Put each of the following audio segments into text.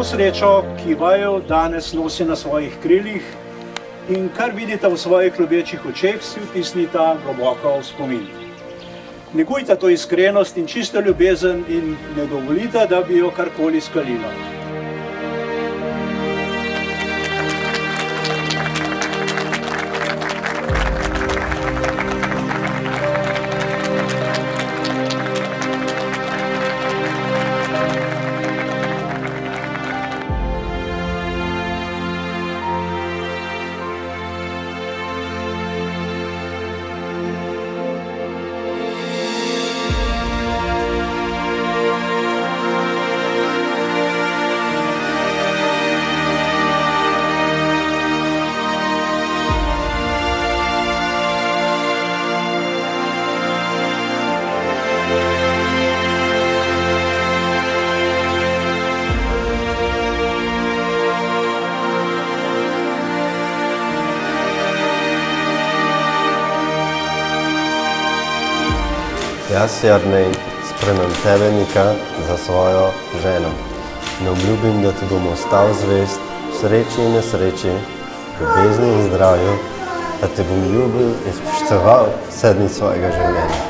srečo, ki vaju danes nosi na svojih krilih in kar vidite v svojih ljubečih očeh, si vtisnita globoko v spomin. Negujte to iskrenost in čisto ljubezen in ne dovolite, da bi jo karkoli skalilo. Jaz, Jernej, sprejmem tebe, Nika, za svojo ženo. In obljubim, da ti bom ostal zvest v sreči in nesreči, v ljubezni in zdravju, da te bom ljubil in spoštoval vse dni svojega življenja.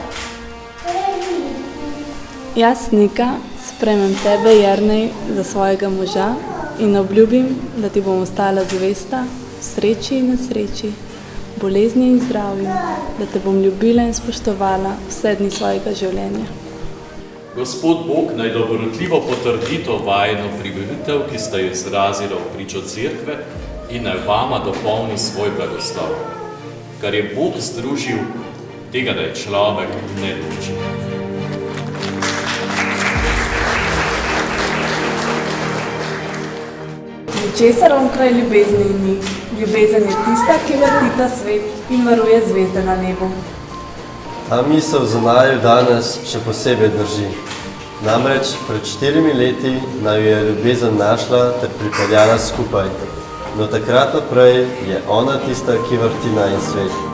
Jaz, Nika, sprejmem tebe, Jernej, za svojega moža in obljubim, da ti bom ostala zvesta v sreči in nesreči, v bolezni in zdravju, da te bom ljubila in spoštovala vse dni svojega življenja. Gospod Bog naj dobrotljivo potrdi to vajino privolitev, ki sta jo izrazila v pričo cerkve, in naj vama dopolni svoj blagoslov. Kar je Bog združil, tega naj človek ne loči. Ničesar onkraj ljubezni ni. Ljubezen je tista, ki vrti ta svet in varuje zvezde na nebu. Ta misel za naju danes še posebej drži. Namreč pred 4 leti naju je ljubezen našla ter pripeljala skupaj. No takrat naprej je ona tista, ki vrti najin svet.